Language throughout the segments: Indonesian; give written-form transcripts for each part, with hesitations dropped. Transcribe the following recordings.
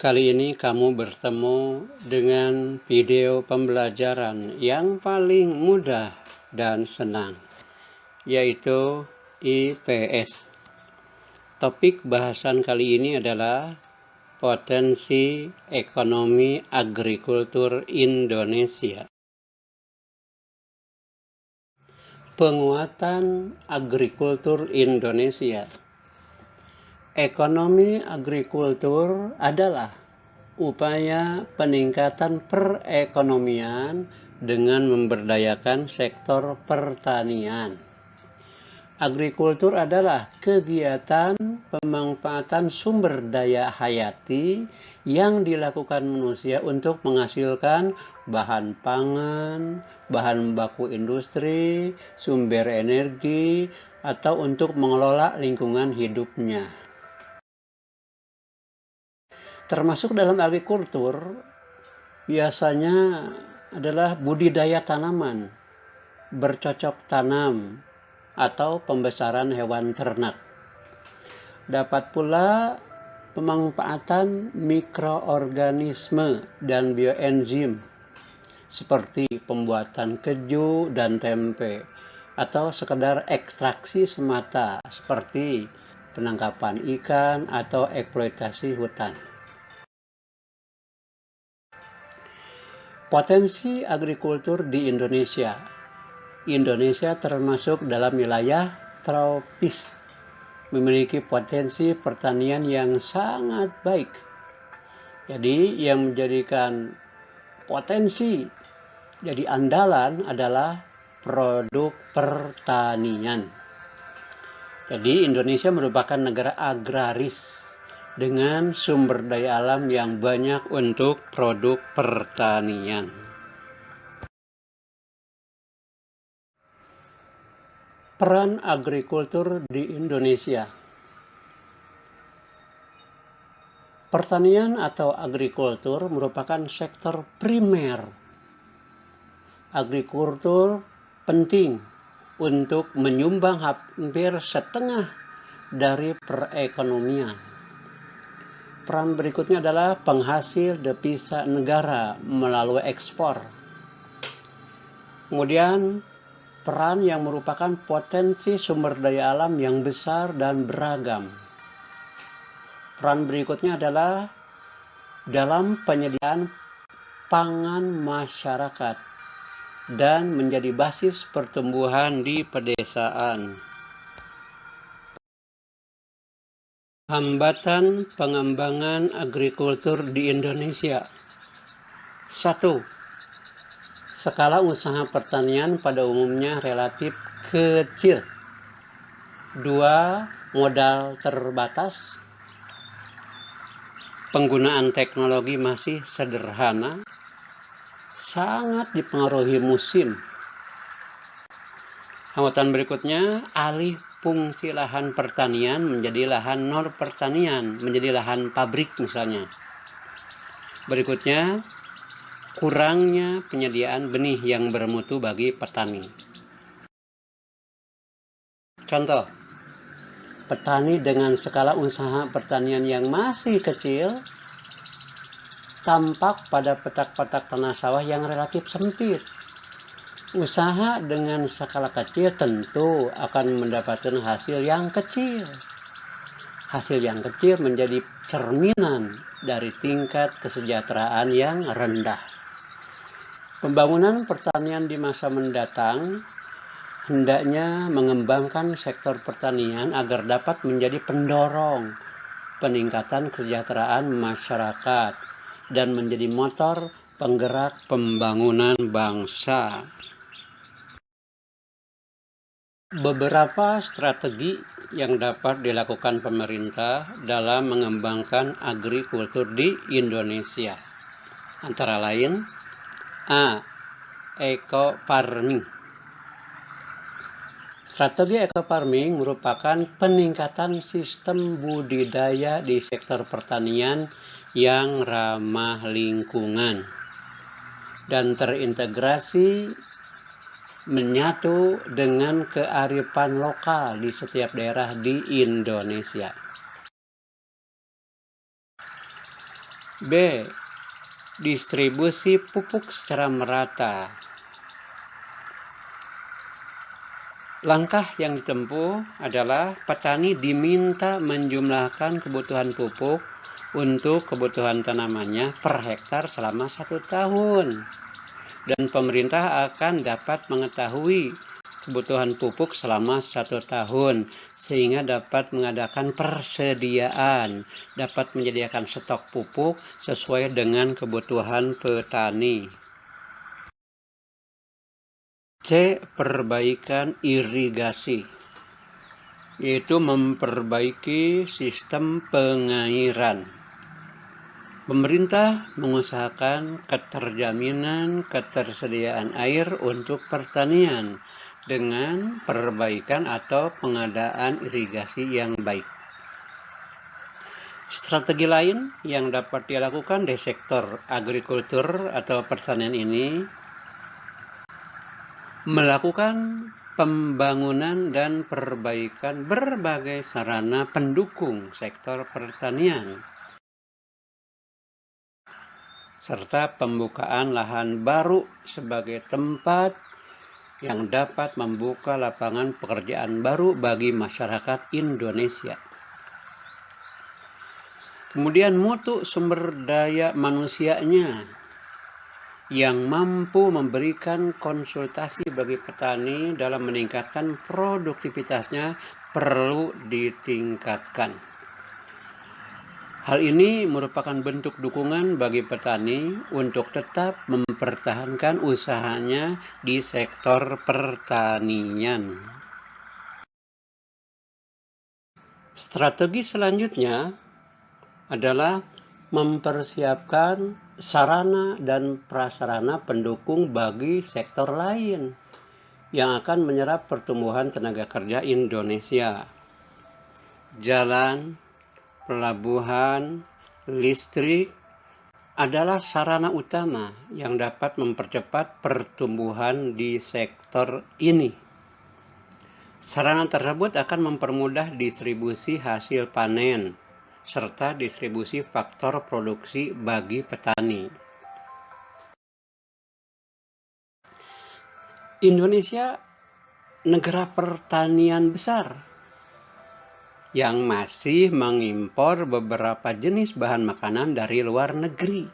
Kali ini kamu bertemu dengan video pembelajaran yang paling mudah dan senang, yaitu IPS. Topik bahasan kali ini adalah potensi ekonomi agrikultur Indonesia. Penguatan agrikultur Indonesia. Ekonomi agrikultur adalah upaya peningkatan perekonomian dengan memberdayakan sektor pertanian. Agrikultur adalah kegiatan pemanfaatan sumber daya hayati yang dilakukan manusia untuk menghasilkan bahan pangan, bahan baku industri, sumber energi, atau untuk mengelola lingkungan hidupnya. Termasuk dalam agrikultur biasanya adalah budidaya tanaman, bercocok tanam, atau pembesaran hewan ternak. Dapat pula pemanfaatan mikroorganisme dan bioenzim seperti pembuatan keju dan tempe, atau sekedar ekstraksi semata seperti penangkapan ikan atau eksploitasi hutan. Potensi agrikultur di Indonesia. Indonesia termasuk dalam wilayah tropis, memiliki potensi pertanian yang sangat baik. Jadi yang menjadikan potensi jadi andalan adalah produk pertanian. Jadi Indonesia merupakan negara agraris dengan sumber daya alam yang banyak untuk produk pertanian. Peran agrikultur di Indonesia. Pertanian atau agrikultur merupakan sektor primer. Agrikultur penting untuk menyumbang hampir setengah dari perekonomian. Peran berikutnya adalah penghasil devisa negara melalui ekspor. Kemudian peran yang merupakan potensi sumber daya alam yang besar dan beragam. Peran berikutnya adalah dalam penyediaan pangan masyarakat dan menjadi basis pertumbuhan di pedesaan. Hambatan pengembangan agrikultur di Indonesia. 1. Skala usaha pertanian pada umumnya relatif kecil. 2. Modal terbatas. Penggunaan teknologi masih sederhana. Sangat dipengaruhi musim. Hambatan berikutnya, alih fungsi lahan pertanian menjadi lahan non pertanian, menjadi lahan pabrik misalnya. Berikutnya, kurangnya penyediaan benih yang bermutu bagi petani. Contoh, petani dengan skala usaha pertanian yang masih kecil tampak pada petak-petak tanah sawah yang relatif sempit. Usaha dengan skala kecil tentu akan mendapatkan hasil yang kecil. Hasil yang kecil menjadi cerminan dari tingkat kesejahteraan yang rendah. Pembangunan pertanian di masa mendatang hendaknya mengembangkan sektor pertanian agar dapat menjadi pendorong peningkatan kesejahteraan masyarakat dan menjadi motor penggerak pembangunan bangsa. Beberapa strategi yang dapat dilakukan pemerintah dalam mengembangkan agrikultur di Indonesia. Antara lain, A. Eco farming. Strategi eco farming merupakan peningkatan sistem budidaya di sektor pertanian yang ramah lingkungan dan terintegrasi menyatu dengan kearifan lokal di setiap daerah di Indonesia. B. Distribusi pupuk secara merata. Langkah yang ditempuh adalah petani diminta menjumlahkan kebutuhan pupuk untuk kebutuhan tanamannya per hektar selama 1 tahun. Dan pemerintah akan dapat mengetahui kebutuhan pupuk selama 1 tahun sehingga dapat mengadakan persediaan, dapat menyediakan stok pupuk sesuai dengan kebutuhan petani. C. Perbaikan irigasi, yaitu memperbaiki sistem pengairan. Pemerintah mengusahakan keterjaminan ketersediaan air untuk pertanian dengan perbaikan atau pengadaan irigasi yang baik. Strategi lain yang dapat dilakukan di sektor agrikultur atau pertanian ini melakukan pembangunan dan perbaikan berbagai sarana pendukung sektor pertanian, serta pembukaan lahan baru sebagai tempat yang dapat membuka lapangan pekerjaan baru bagi masyarakat Indonesia. Kemudian mutu sumber daya manusianya yang mampu memberikan konsultasi bagi petani dalam meningkatkan produktivitasnya perlu ditingkatkan. Hal ini merupakan bentuk dukungan bagi petani untuk tetap mempertahankan usahanya di sektor pertanian. Strategi selanjutnya adalah mempersiapkan sarana dan prasarana pendukung bagi sektor lain yang akan menyerap pertumbuhan tenaga kerja Indonesia. Jalan, pelabuhan, listrik adalah sarana utama yang dapat mempercepat pertumbuhan di sektor ini. Sarana tersebut akan mempermudah distribusi hasil panen serta distribusi faktor produksi bagi petani. Indonesia negara pertanian besar yang masih mengimpor beberapa jenis bahan makanan dari luar negeri.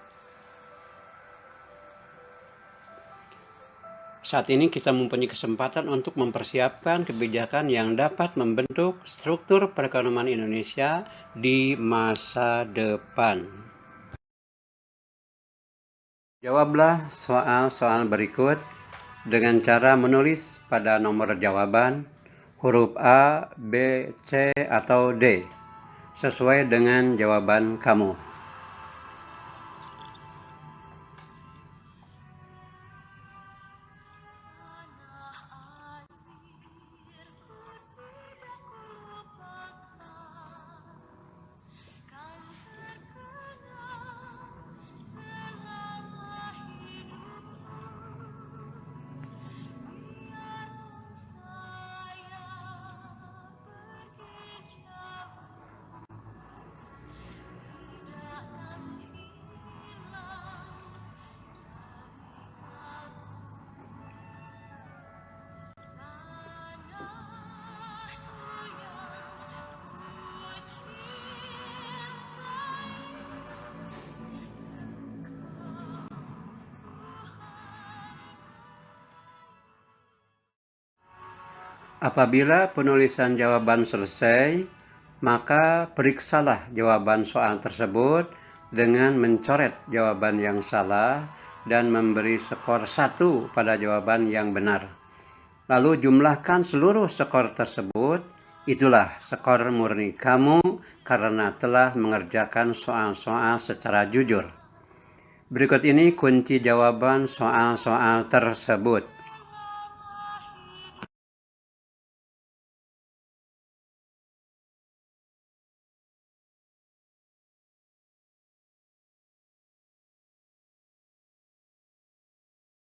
Saat ini kita mempunyai kesempatan untuk mempersiapkan kebijakan yang dapat membentuk struktur perekonomian Indonesia di masa depan. Jawablah soal-soal berikut dengan cara menulis pada nomor jawaban huruf A, B, C, atau D, sesuai dengan jawaban kamu. Apabila penulisan jawaban selesai, maka periksalah jawaban soal tersebut dengan mencoret jawaban yang salah dan memberi skor 1 pada jawaban yang benar. Lalu jumlahkan seluruh skor tersebut. Itulah skor murni kamu karena telah mengerjakan soal-soal secara jujur. Berikut ini kunci jawaban soal-soal tersebut.